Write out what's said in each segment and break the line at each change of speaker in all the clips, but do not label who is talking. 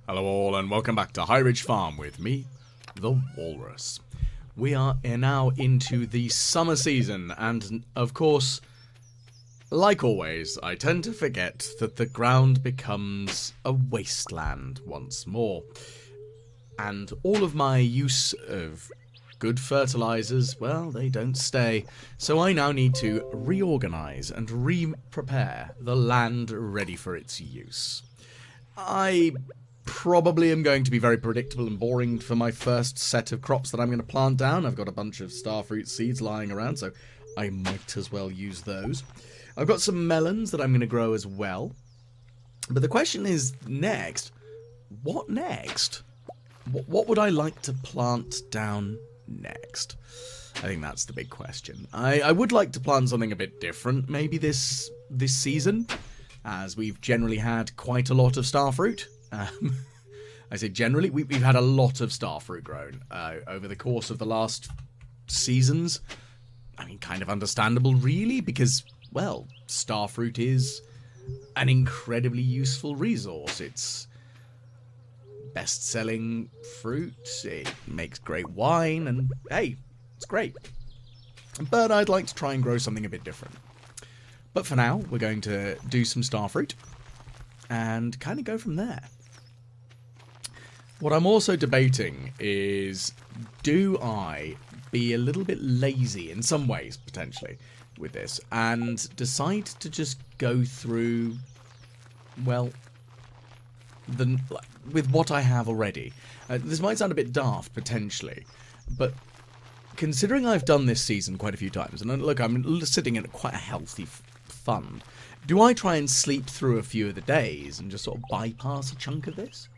Hello all and welcome back to High Ridge Farm with me, the Walrus. We are now into the summer season and of course, like always, I tend to forget that the ground becomes a wasteland once more. And all of my use of good fertilizers, well, they don't stay. So I now need to reorganize and re-prepare the land ready for its use. I probably am going to be very predictable and boring for my first set of crops that I'm going to plant down. I've got a bunch of starfruit seeds lying around, so I might as well use those. I've got some melons that I'm going to grow as well. But the question is, next, what next? What would I like to plant down next? I think that's the big question. I would like to plant something a bit different, maybe this season, as we've generally had quite a lot of starfruit. I say generally, we've had a lot of starfruit grown over the course of the last seasons. I mean, kind of understandable, really, because, well, starfruit is an incredibly useful resource. It's best-selling fruit, it makes great wine, and hey, it's great. But I'd like to try and grow something a bit different. But for now, we're going to do some starfruit and kind of go from there. What I'm also debating is, do I be a little bit lazy in some ways, potentially, with this, and decide to just go through, well, with what I have already. This might sound a bit daft, potentially, but considering I've done this season quite a few times, and look, I'm sitting in quite a healthy fund, do I try and sleep through a few of the days and just sort of bypass a chunk of this?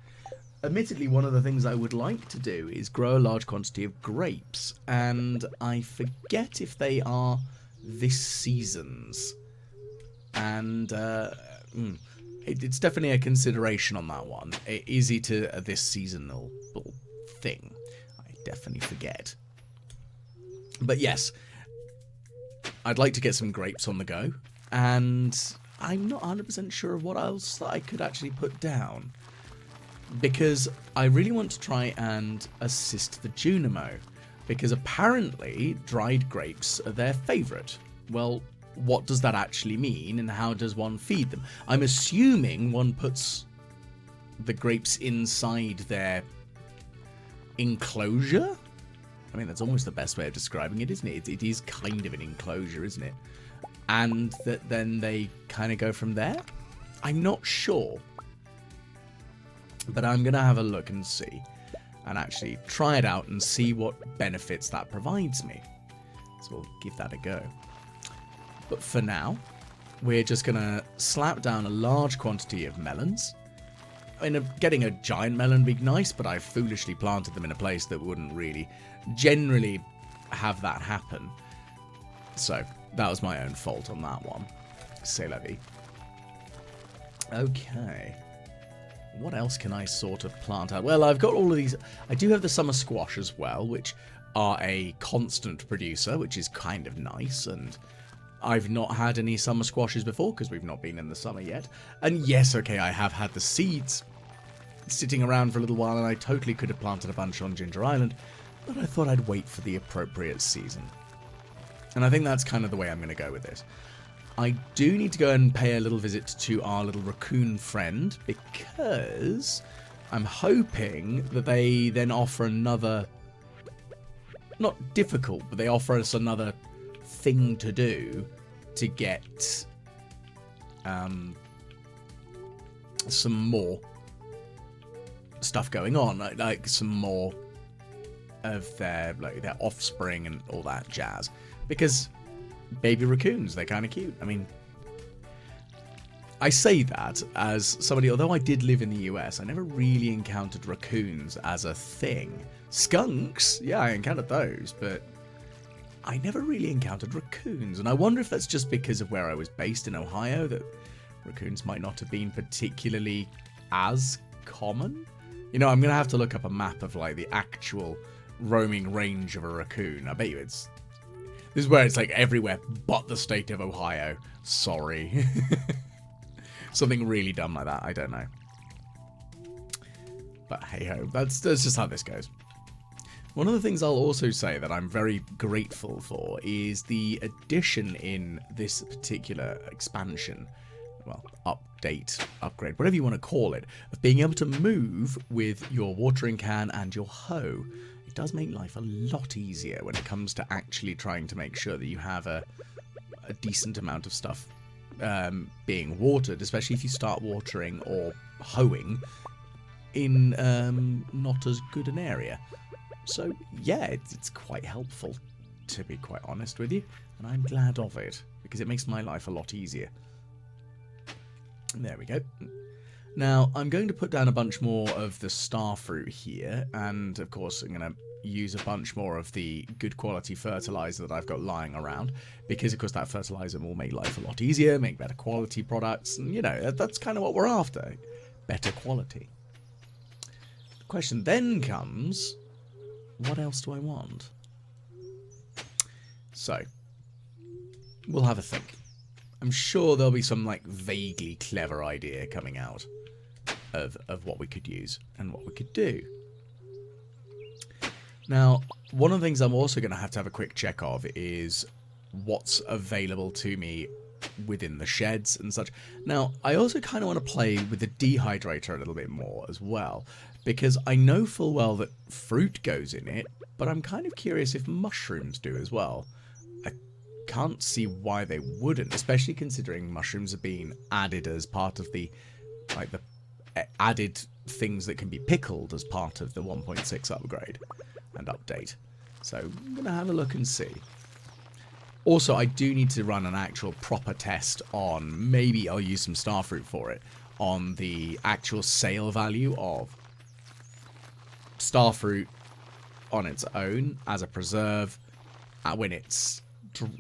Admittedly, one of the things I would like to do is grow a large quantity of grapes, and I forget if they are this season's. And it's definitely a consideration on that one. Is it this seasonal thing? I definitely forget. But yes, I'd like to get some grapes on the go, and I'm not 100% sure of what else I could actually put down, because I really want to try and assist the Junimo, because apparently dried grapes are their favourite. Well, what does that actually mean, and how does one feed them? I'm assuming one puts the grapes inside their enclosure? I mean, that's almost the best way of describing it, isn't it? It is kind of an enclosure, isn't it? And that then they kind of go from there? I'm not sure. But I'm going to have a look and see, and actually try it out and see what benefits that provides me. So we'll give that a go. But for now, we're just going to slap down a large quantity of melons. I mean, getting a giant melon would be nice, but I foolishly planted them in a place that wouldn't really generally have that happen. So that was my own fault on that one. C'est la vie. Okay. What else can I sort of plant out? Well, I've got all of these. I do have the summer squash as well, which are a constant producer, which is kind of nice. And I've not had any summer squashes before because we've not been in the summer yet. And yes, okay, I have had the seeds sitting around for a little while, and I totally could have planted a bunch on Ginger Island, but I thought I'd wait for the appropriate season. And I think that's kind of the way I'm going to go with this. I do need to go and pay a little visit to our little raccoon friend, because I'm hoping that they then offer another, not difficult, but they offer us another thing to do to get some more stuff going on, like some more of their offspring and all that jazz, because baby raccoons, they're kind of cute. I mean, I say that as somebody, although I did live in the US, I never really encountered raccoons as a thing. Skunks, yeah, I encountered those, but I never really encountered raccoons. And I wonder if that's just because of where I was based in Ohio, that raccoons might not have been particularly as common. You know, I'm going to have to look up a map of, like, the actual roaming range of a raccoon. I bet you it's... This is where it's, like, everywhere but the state of Ohio. Sorry. Something really dumb like that. I don't know. But hey-ho, that's just how this goes. One of the things I'll also say that I'm very grateful for is the addition in this particular expansion, well, update, upgrade, whatever you want to call it, of being able to move with your watering can and your hoe. It does make life a lot easier when it comes to actually trying to make sure that you have a decent amount of stuff being watered, especially if you start watering or hoeing in not as good an area. So yeah, it's quite helpful, to be quite honest with you, and I'm glad of it because it makes my life a lot easier. There we go. Now I'm going to put down a bunch more of the starfruit here, and of course I'm going to use a bunch more of the good quality fertilizer that I've got lying around, because of course that fertilizer will make life a lot easier, make better quality products, and you know, that's kind of what we're after, better quality. The question then comes, what else do I want? So we'll have a think. I'm sure there'll be some like vaguely clever idea coming out of what we could use and what we could do. Now, one of the things I'm also going to have a quick check of is what's available to me within the sheds and such. Now, I also kind of want to play with the dehydrator a little bit more as well, because I know full well that fruit goes in it, but I'm kind of curious if mushrooms do as well. I can't see why they wouldn't, especially considering mushrooms are being added as part of the, like, the added things that can be pickled as part of the 1.6 upgrade and update. So I'm going to have a look and see. Also, I do need to run an actual proper test on, maybe I'll use some starfruit for it, on the actual sale value of starfruit on its own as a preserve when it's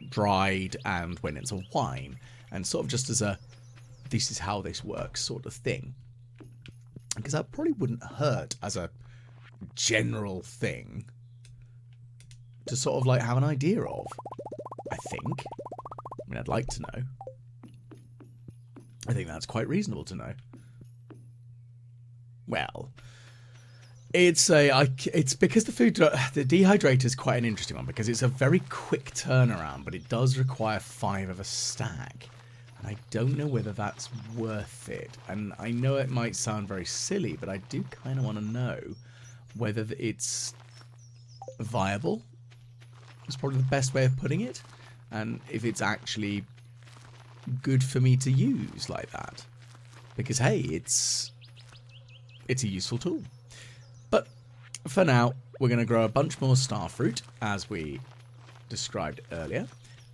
dried and when it's a wine, and sort of just as a this is how this works sort of thing, because that probably wouldn't hurt as a general thing to sort of like have an idea of, I think. I mean, I'd like to know. I think that's quite reasonable to know. Well, it's because the dehydrator is quite an interesting one, because it's a very quick turnaround, but it does require 5 of a stack, and I don't know whether that's worth it. And I know it might sound very silly, but I do kind of want to know whether it's viable. Is probably the best way of putting it, and if it's actually good for me to use like that, because hey, it's a useful tool. But for now, we're going to grow a bunch more starfruit, as we described earlier,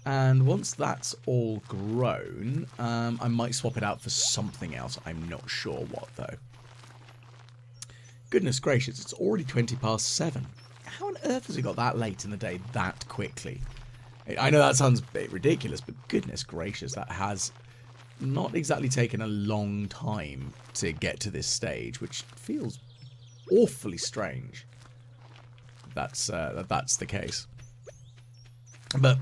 and once that's all grown, I might swap it out for something else. I'm not sure what though. Goodness gracious, it's already 7:20. How on earth has it got that late in the day that quickly? I know that sounds a bit ridiculous, but goodness gracious, that has not exactly taken a long time to get to this stage, which feels awfully strange. That's the case. But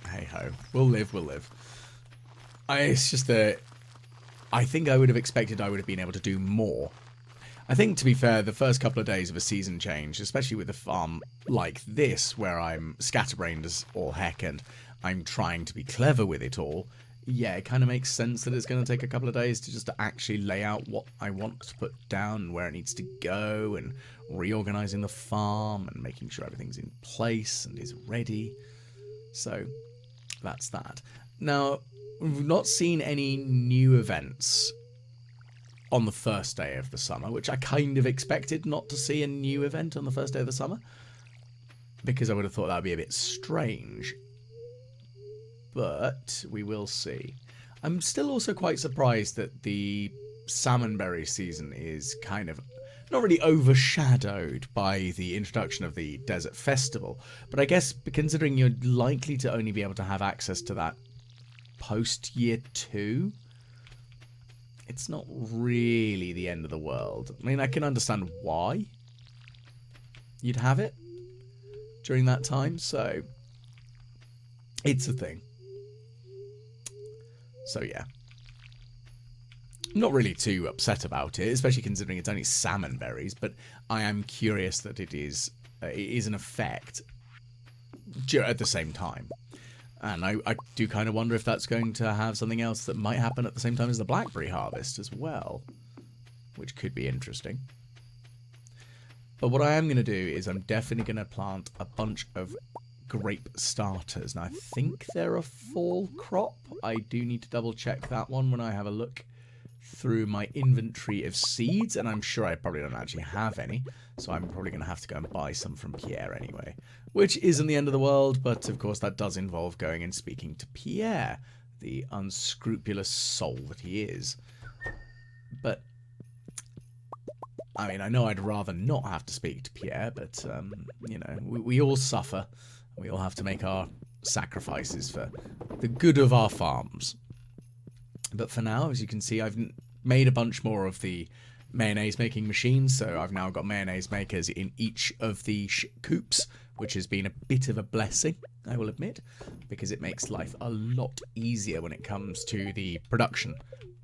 hey ho, we'll live. It's just that I think I would have expected I would have been able to do more. I think, to be fair, the first couple of days of a season change, especially with a farm like this, where I'm scatterbrained as all heck and I'm trying to be clever with it all, yeah, it kind of makes sense that it's going to take a couple of days to actually lay out what I want to put down and where it needs to go, and reorganizing the farm and making sure everything's in place and is ready. So that's that. Now, we've not seen any new events on the first day of the summer, which I kind of expected not to see a new event on the first day of the summer, because I would have thought that would be a bit strange. But we will see. I'm still also quite surprised that the salmonberry season is kind of not really overshadowed by the introduction of the Desert Festival, but I guess considering you're likely to only be able to have access to that post year 2, it's not really the end of the world. I mean, I can understand why you'd have it during that time, so it's a thing. So yeah. not really too upset about it, especially considering it's only salmon berries, but I am curious that it is an effect at the same time. And I do kind of wonder if that's going to have something else that might happen at the same time as the blackberry harvest as well, which could be interesting. But what I am going to do is I'm definitely going to plant a bunch of grape starters. Now, I think they're a fall crop. I do need to double check that one when I have a look through my inventory of seeds, and I'm sure I probably don't actually have any, so I'm probably going to have to go and buy some from Pierre anyway, which isn't the end of the world, but of course that does involve going and speaking to Pierre, the unscrupulous soul that he is. But I mean, I know I'd rather not have to speak to Pierre, but you know, we all suffer. We all have to make our sacrifices for the good of our farms. But for now, as you can see, I've made a bunch more of the mayonnaise making machines, so I've now got mayonnaise makers in each of the coops, which has been a bit of a blessing, I will admit, because it makes life a lot easier when it comes to the production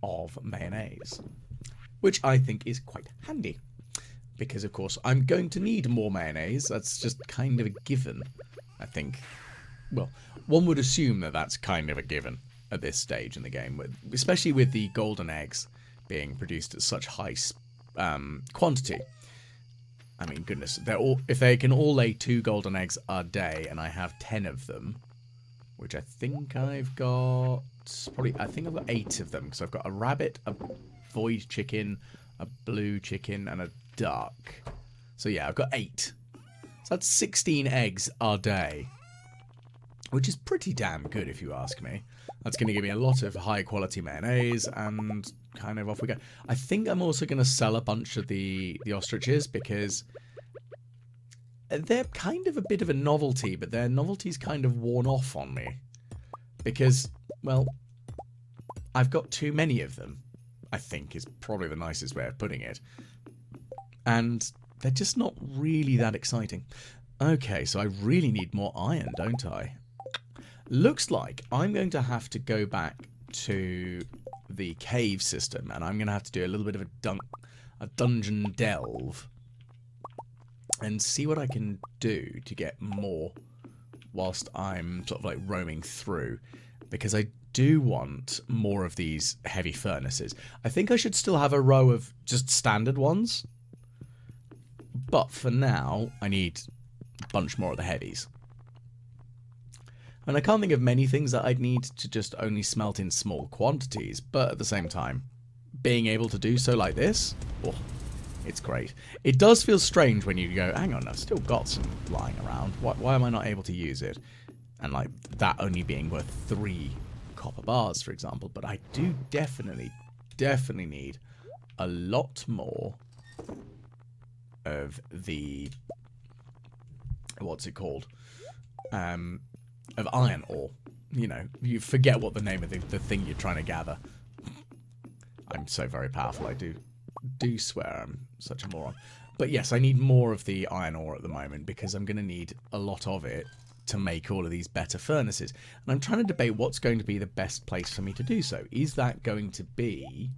of mayonnaise, which I think is quite handy, because of course I'm going to need more mayonnaise. That's just kind of a given, I think. Well, one would assume that that's kind of a given at this stage in the game, especially with the golden eggs being produced at such high quantity. I mean, goodness, if they can all lay 2 golden eggs a day, and I have 10 of them, which I think I've got I think I've got 8 of them, because I've got a rabbit, a void chicken, a blue chicken, and a duck. So yeah, I've got 8. So that's 16 eggs a day, which is pretty damn good if you ask me. That's going to give me a lot of high quality mayonnaise, and kind of off we go. I think I'm also going to sell a bunch of the ostriches, because they're kind of a bit of a novelty, but their novelty's kind of worn off on me. Because, well, I've got too many of them, I think is probably the nicest way of putting it. And they're just not really that exciting. Okay, so I really need more iron, don't I? Looks like I'm going to have to go back to the cave system, and I'm going to have to do a little bit of a dungeon delve and see what I can do to get more whilst I'm sort of like roaming through, because I do want more of these heavy furnaces. I think I should still have a row of just standard ones, but for now I need a bunch more of the heavies. And I can't think of many things that I'd need to just only smelt in small quantities, but at the same time, being able to do so like this, oh, it's great. It does feel strange when you go, hang on, I've still got some lying around. Why am I not able to use it? And like that only being worth 3 copper bars, for example. But I do definitely need a lot more of the, what's it called? Of iron ore. You know, you forget what the name of the thing you're trying to gather. I'm so very powerful, I do swear I'm such a moron. But yes, I need more of the iron ore at the moment, because I'm going to need a lot of it to make all of these better furnaces. And I'm trying to debate what's going to be the best place for me to do so. Is that going to be...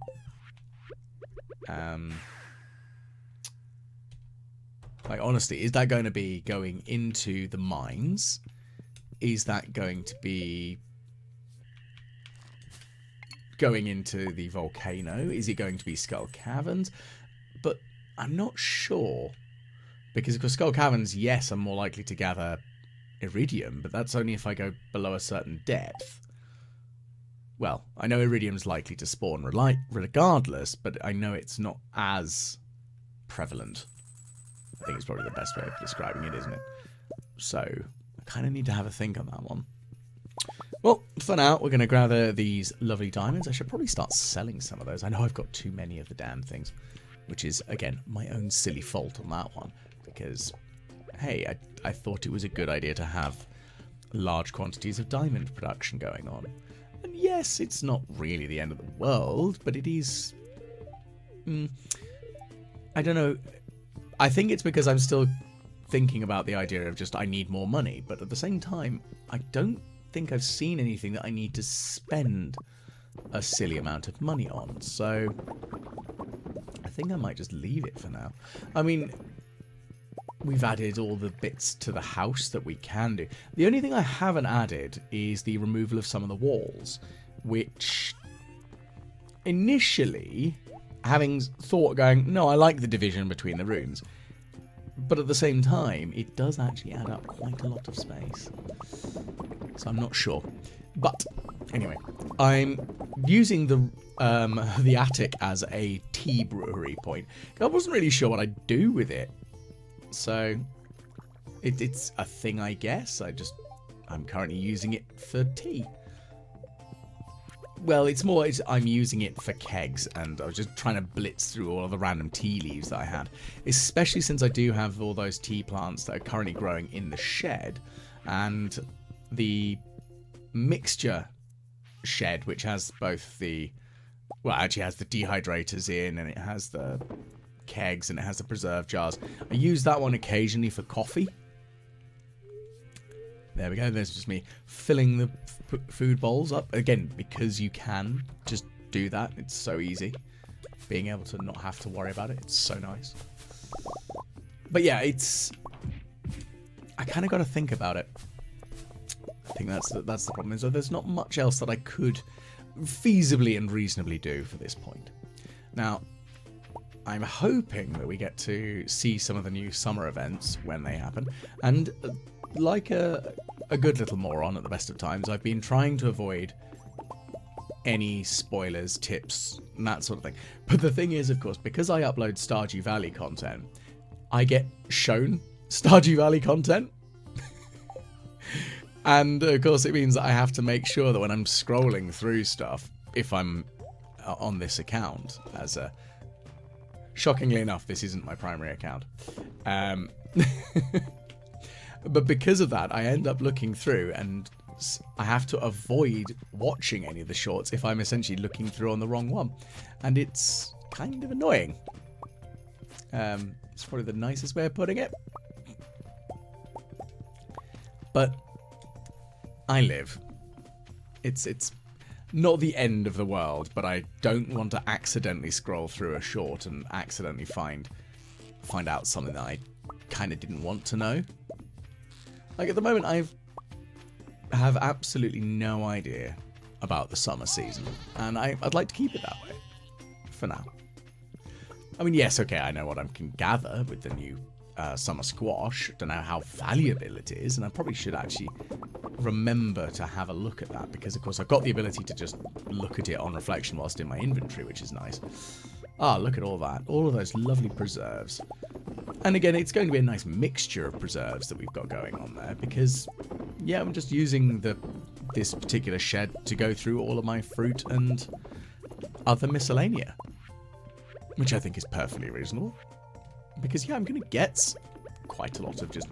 like, honestly, is that going to be going into the mines? Is that going to be going into the volcano? Is it going to be Skull Caverns? But I'm not sure. Because, of course, Skull Caverns, yes, I'm more likely to gather iridium, but that's only if I go below a certain depth. Well, I know iridium's likely to spawn regardless, but I know it's not as prevalent. I think it's probably the best way of describing it, isn't it? So, I kind of need to have a think on that one. Well, for now, we're going to gather these lovely diamonds. I should probably start selling some of those. I know I've got too many of the damn things, which is, again, my own silly fault on that one. Because, hey, I thought it was a good idea to have large quantities of diamond production going on. And yes, it's not really the end of the world, but it is... I don't know. I think it's because I'm still thinking about the idea of just I need more money, but at the same time, I don't think I've seen anything that I need to spend a silly amount of money on. So I think I might just leave it for now. I mean, we've added all the bits to the house that we can do. The only thing I haven't added is the removal of some of the walls, which initially, having thought going, no, I like the division between the rooms, but at the same time, it does actually add up quite a lot of space. So I'm not sure. But anyway, I'm using the attic as a tea brewery point. I wasn't really sure what I'd do with it. So it's a thing, I guess. I'm currently using it for tea. Well, I'm using it for kegs, and I was just trying to blitz through all of the random tea leaves that I had, especially since I do have all those tea plants that are currently growing in the shed, and the mixture shed, which has both actually has the dehydrators in, and it has the kegs, and it has the preserve jars. I use that one occasionally for coffee. There we go. There's just me filling the food bowls up. Again, because you can just do that. It's so easy. Being able to not have to worry about it. It's so nice. But yeah, I kind of got to think about it. I think that's the problem. Is that there's not much else that I could feasibly and reasonably do for this point. Now, I'm hoping that we get to see some of the new summer events when they happen. And like a good little moron at the best of times, I've been trying to avoid any spoilers, tips, and that sort of thing. But the thing is, of course, because I upload Stardew Valley content, I get shown Stardew Valley content. And, of course, it means that I have to make sure that when I'm scrolling through stuff, if I'm on this account, shockingly enough, this isn't my primary account. But because of that, I end up looking through, and I have to avoid watching any of the shorts if I'm essentially looking through on the wrong one. And it's kind of annoying. It's probably the nicest way of putting it. But I live. It's not the end of the world, but I don't want to accidentally scroll through a short and accidentally find out something that I kind of didn't want to know. Like at the moment, I have absolutely no idea about the summer season, and I'd like to keep it that way for now. I mean, yes, okay, I know what I can gather with the new summer squash. Don't know how valuable it is, and I probably should actually remember to have a look at that, because of course I've got the ability to just look at it on reflection whilst in my inventory, which is nice. Ah, look at all that. All of those lovely preserves. And again, it's going to be a nice mixture of preserves that we've got going on there, because, yeah, I'm just using this particular shed to go through all of my fruit and other miscellanea, which I think is perfectly reasonable. Because, yeah, I'm going to get quite a lot of just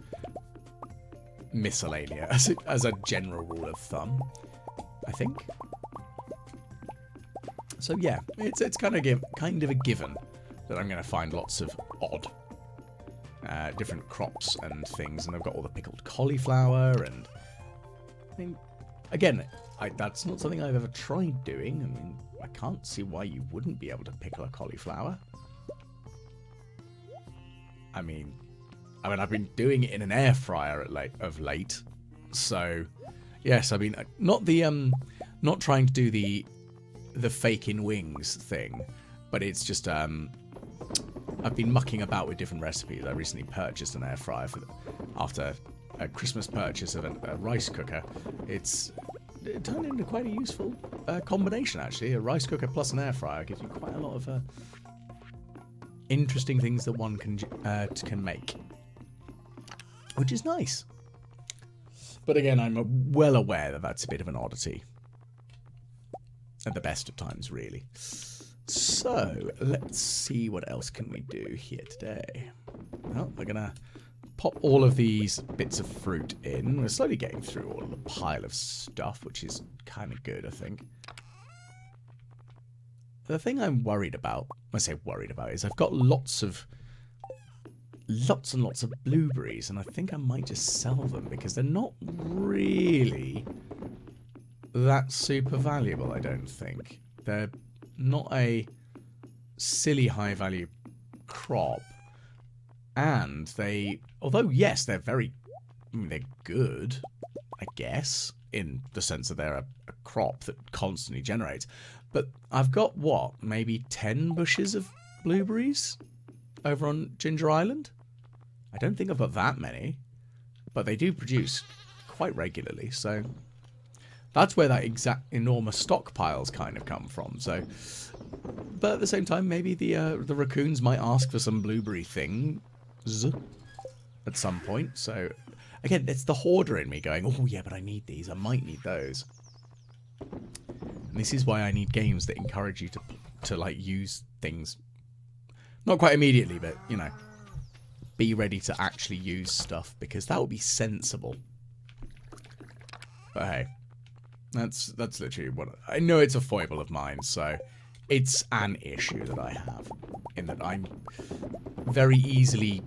miscellanea as a general rule of thumb, I think. So, yeah, it's kind of a given that I'm going to find lots of odd different crops and things. And I've got all the pickled cauliflower, and I mean, again, that's not something I've ever tried doing. I mean, I can't see why you wouldn't be able to pickle a cauliflower. I mean, I've been doing it in an air fryer of late, so yes. I mean, not trying to do the fake in wings thing, but it's just I've been mucking about with different recipes. I recently purchased an air fryer after a Christmas purchase of a rice cooker. It turned into quite a useful combination, actually. A rice cooker plus an air fryer gives you quite a lot of interesting things that one can make, which is nice. But again, I'm well aware that that's a bit of an oddity at the best of times, really. So let's see what else can we do here today. Well, we're gonna pop all of these bits of fruit in. We're slowly getting through all of the pile of stuff, which is kind of good, I think. The thing I'm worried about, I say worried about, is I've got lots and lots of blueberries, and I think I might just sell them because they're not really that super valuable, I don't think. They're not a silly high value crop. And they, although yes, they're they're good, I guess, in the sense that they're a crop that constantly generates. But I've got, what, maybe 10 bushes of blueberries over on Ginger Island? I don't think I've got that many, but they do produce quite regularly, so that's where that exact enormous stockpiles kind of come from. So, but at the same time, maybe the raccoons might ask for some blueberry things at some point. So, again, it's the hoarder in me going, oh yeah, but I need these. I might need those. And this is why I need games that encourage you to like use things, not quite immediately, but you know, be ready to actually use stuff, because that would be sensible. But hey, that's literally what I know. It's a foible of mine, so it's an issue that I have, in that I'm very easily,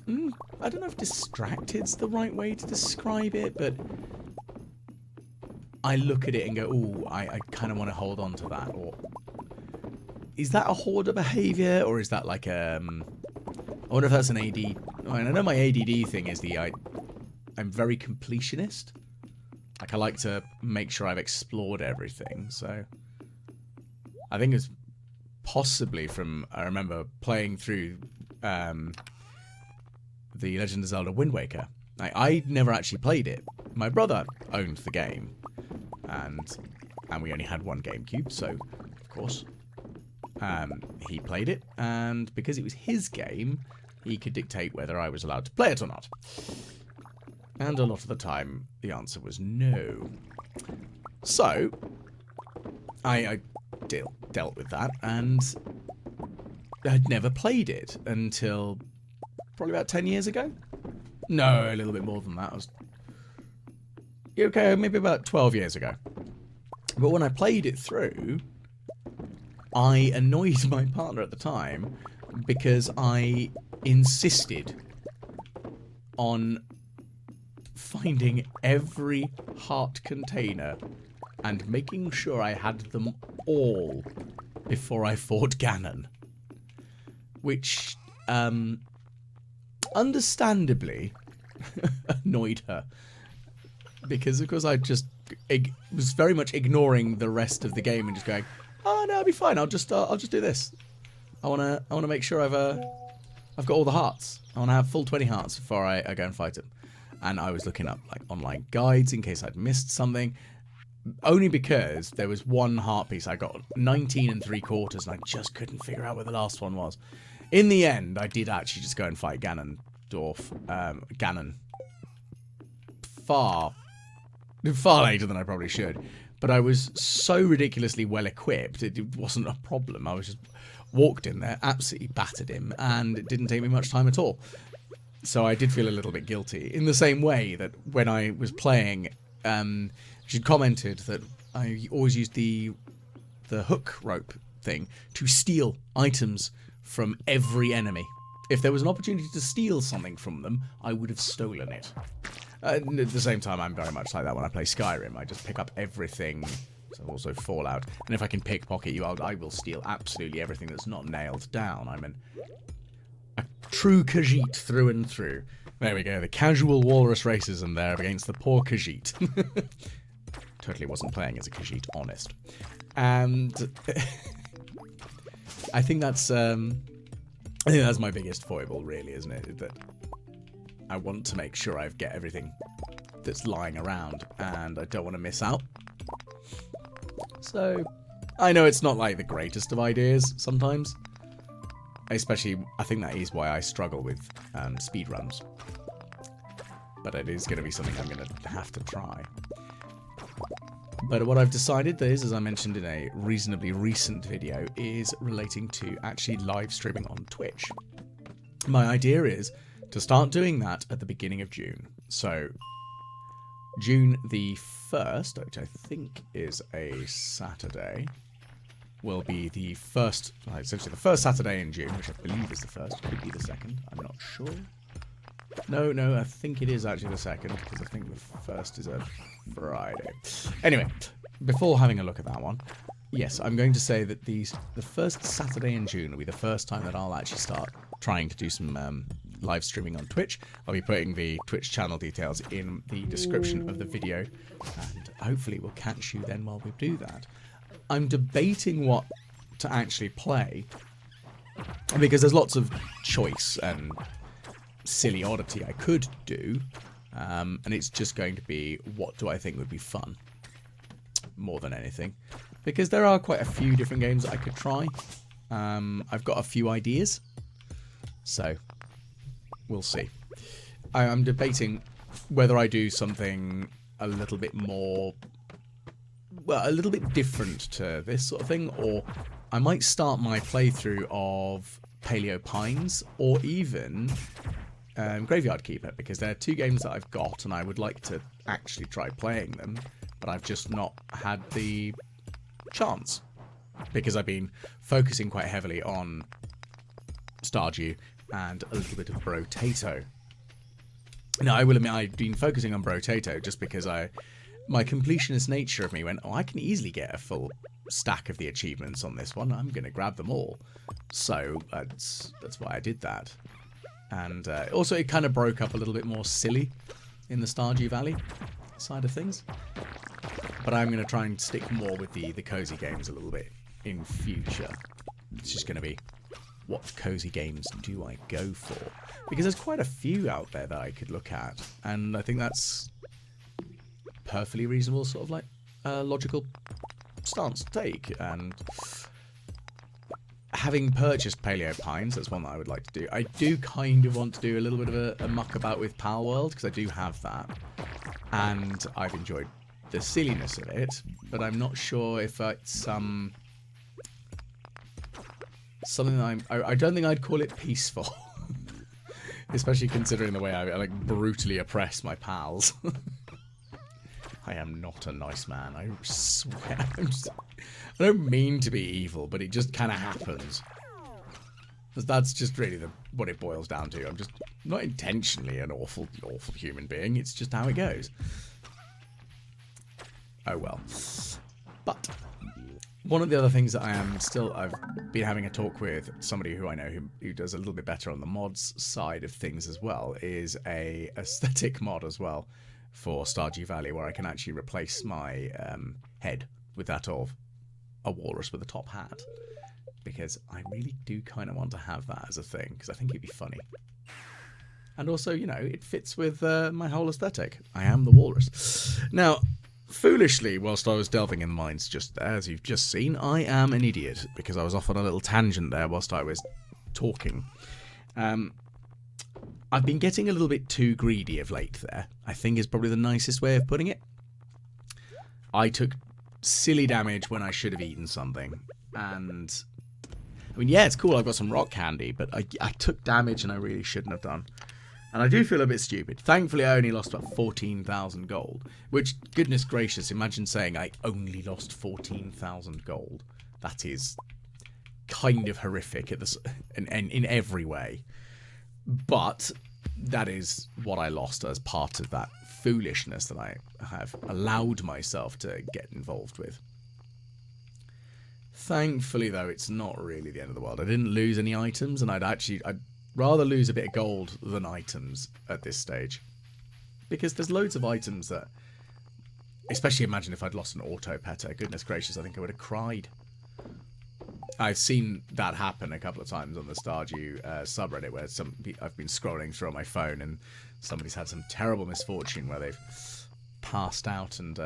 I don't know if distracted's the right way to describe it, but I look at it and go, ooh, I kind of want to hold on to that. Or is that a hoarder behavior, or is that like I wonder if that's an AD. I know my ADD thing is I'm very completionist. Like, I like to make sure I've explored everything, so I think it's possibly from, I remember playing through The Legend of Zelda Wind Waker. I never actually played it. My brother owned the game, and we only had one GameCube, so of course he played it, and because it was his game, he could dictate whether I was allowed to play it or not. And a lot of the time, the answer was no. So, I dealt with that, and I'd never played it until probably about 10 years ago. No, a little bit more than that. Okay, maybe about 12 years ago. But when I played it through, I annoyed my partner at the time because I insisted on finding every heart container and making sure I had them all before I fought Ganon. Which, understandably, annoyed her. Because, of course, I just was very much ignoring the rest of the game and just going, oh, no, I'll be fine. I'll just do this. I wanna make sure I've got all the hearts. I wanna have full 20 hearts before I go and fight him. And I was looking up like online guides in case I'd missed something. Only because there was one heart piece. I got 19 3/4 and I just couldn't figure out where the last one was. In the end, I did actually just go and fight Ganondorf. Ganon. Far later than I probably should. But I was so ridiculously well equipped, it wasn't a problem. I was just walked in there, absolutely battered him, and it didn't take me much time at all. So I did feel a little bit guilty. In the same way that when I was playing, she'd commented that I always used the hook rope thing to steal items from every enemy. If there was an opportunity to steal something from them, I would have stolen it. At the same time, I'm very much like that when I play Skyrim. I just pick up everything. So also Fallout. And if I can pickpocket you, I will steal absolutely everything that's not nailed down. I'm a true Khajiit through and through. There we go. The casual walrus racism there against the poor Khajiit. Totally wasn't playing as a Khajiit, honest. And I think that's my biggest foible, really, isn't it? That I want to make sure I get everything that's lying around, and I don't want to miss out. So, I know it's not like the greatest of ideas sometimes. Especially, I think that is why I struggle with speedruns. But it is going to be something I'm going to have to try. But what I've decided is, as I mentioned in a reasonably recent video, is relating to actually live streaming on Twitch. My idea is to start doing that at the beginning of June. So, June the 1st, which I think is a Saturday, will be the first, essentially the first Saturday in June, which I believe is the first, could be the second, I'm not sure. No, I think it is actually the 2nd, because I think the 1st is a Friday. Anyway, before having a look at that one, yes, I'm going to say that the first Saturday in June will be the first time that I'll actually start trying to do some live streaming on Twitch. I'll be putting the Twitch channel details in the description of the video, and hopefully we'll catch you then while we do that. I'm debating what to actually play, because there's lots of choice and silly oddity I could do, and it's just going to be what do I think would be fun more than anything, because there are quite a few different games that I could try. I've got a few ideas, so we'll see. I'm debating whether I do something a little bit more, well, a little bit different to this sort of thing, or I might start my playthrough of Paleo Pines, or even Graveyard Keeper, because they're 2 games that I've got and I would like to actually try playing them, but I've just not had the chance, because I've been focusing quite heavily on Stardew and a little bit of Brotato. Now, I will admit I've been focusing on Brotato just because my completionist nature of me went, oh, I can easily get a full stack of the achievements on this one. I'm going to grab them all. So that's why I did that. And also it kind of broke up a little bit more silly in the Stardew Valley side of things. But I'm going to try and stick more with the cozy games a little bit in future. It's just going to be, what cozy games do I go for? Because there's quite a few out there that I could look at, and I think that's perfectly reasonable, sort of like logical stance to take. And having purchased Paleo Pines, that's one that I would like to do. I do kind of want to do a little bit of a muck about with Pal World, because I do have that, and I've enjoyed the silliness of it, but I'm not sure if it's something that I don't think I'd call it peaceful. Especially considering the way I like brutally oppress my pals. I am not a nice man, I swear. I don't mean to be evil, but it just kind of happens. That's just really what it boils down to. I'm just not intentionally an awful human being, it's just how it goes. Oh well. But one of the other things that I've been having a talk with somebody who I know who does a little bit better on the mods side of things as well, is a aesthetic mod as well for Stardew Valley, where I can actually replace my head with that of a walrus with a top hat, because I really do kind of want to have that as a thing, because I think it'd be funny. And also, you know, it fits with my whole aesthetic. I am the walrus. Now, foolishly, whilst I was delving in the mines just there, as you've just seen, I am an idiot, because I was off on a little tangent there whilst I was talking. I've been getting a little bit too greedy of late there, I think is probably the nicest way of putting it. I took silly damage when I should have eaten something, and I mean, yeah, it's cool, I've got some rock candy, but I took damage and I really shouldn't have done. And I do feel a bit stupid. Thankfully, I only lost about 14,000 gold. Which, goodness gracious, imagine saying I only lost 14,000 gold. That is kind of horrific in every way. But that is what I lost as part of that foolishness that I have allowed myself to get involved with. Thankfully, though, it's not really the end of the world. I didn't lose any items, and I'd rather lose a bit of gold than items at this stage, because there's loads of items that, especially imagine if I'd lost an auto petter, goodness gracious, I think I would have cried. I've seen that happen a couple of times on the Stardew subreddit, where I've been scrolling through on my phone and somebody's had some terrible misfortune where they've passed out and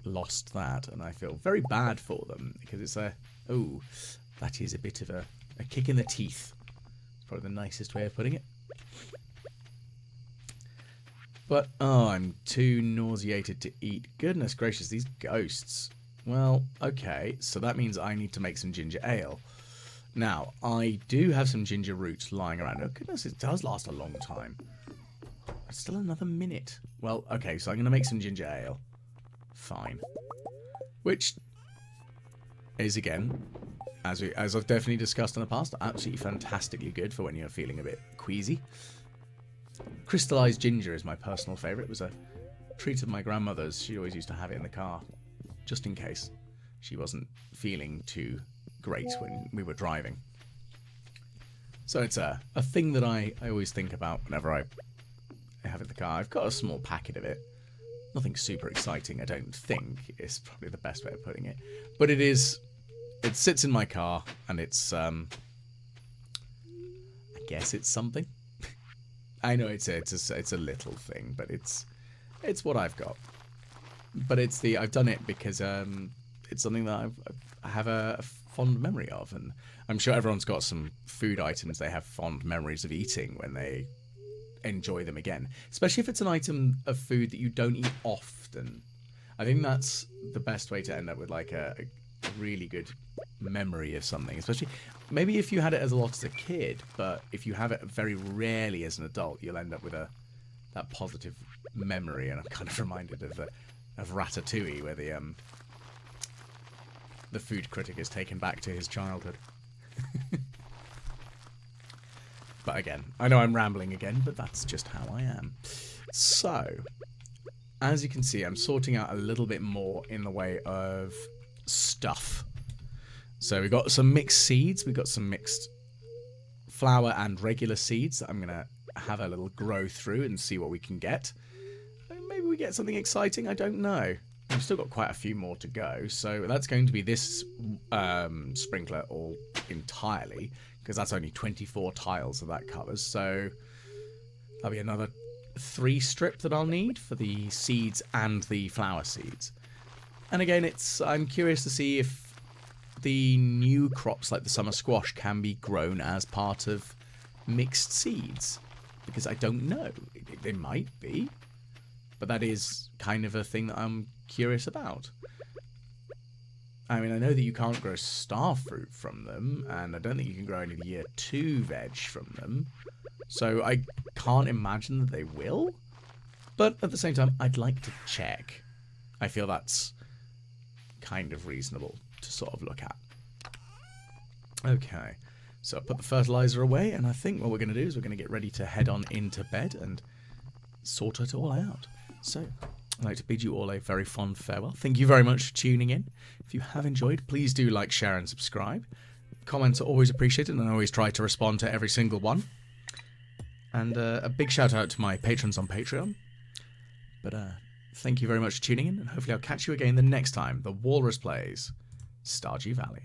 lost that, and I feel very bad for them, because it's that is a bit of a kick in the teeth. Probably the nicest way of putting it. But, oh, I'm too nauseated to eat. Goodness gracious, these ghosts. Well, okay, so that means I need to make some ginger ale. Now, I do have some ginger roots lying around. Oh, goodness, it does last a long time. Still another minute. Well, okay, so I'm going to make some ginger ale. Fine. Which is, again, as I've definitely discussed in the past, absolutely fantastically good for when you're feeling a bit queasy. Crystallized ginger is my personal favourite. It was a treat of my grandmother's. She always used to have it in the car, just in case she wasn't feeling too great when we were driving. So it's a thing that I always think about whenever I have it in the car. I've got a small packet of it. Nothing super exciting, I don't think, is probably the best way of putting it. But it is... It sits in my car, and it's... I guess it's something. I know it's a little thing, but it's what I've got. But I've done it because it's something that I have a fond memory of, and I'm sure everyone's got some food items they have fond memories of eating when they enjoy them again. Especially if it's an item of food that you don't eat often. I think that's the best way to end up with like a really good memory of something, especially maybe if you had it as a lot as a kid, but if you have it very rarely as an adult, you'll end up with that positive memory. And I'm kind of reminded of Ratatouille, where the food critic is taken back to his childhood. But again, I know I'm rambling again, but that's just how I am. So, as you can see, I'm sorting out a little bit more in the way of stuff. So we've got some mixed seeds, we've got some mixed flower and regular seeds that I'm going to have a little grow through and see what we can get. Maybe we get something exciting, I don't know. We've still got quite a few more to go, so that's going to be this sprinkler all entirely, because that's only 24 tiles that covers, so that'll be another 3 strip that I'll need for the seeds and the flower seeds. And again, I'm curious to see if the new crops like the summer squash can be grown as part of mixed seeds, because I don't know. They might be, but that is kind of a thing that I'm curious about. I mean, I know that you can't grow starfruit from them, and I don't think you can grow any year 2 veg from them, so I can't imagine that they will, but at the same time, I'd like to check. I feel that's kind of reasonable to sort of look at. Okay, so I put the fertilizer away, and I think what we're going to do is we're going to get ready to head on into bed and sort it all out. So, I'd like to bid you all a very fond farewell. Thank you very much for tuning in. If you have enjoyed, please do like, share, and subscribe. Comments are always appreciated, and I always try to respond to every single one. And a big shout out to my patrons on Patreon. But thank you very much for tuning in, and hopefully I'll catch you again the next time the Walrus plays Stardew Valley.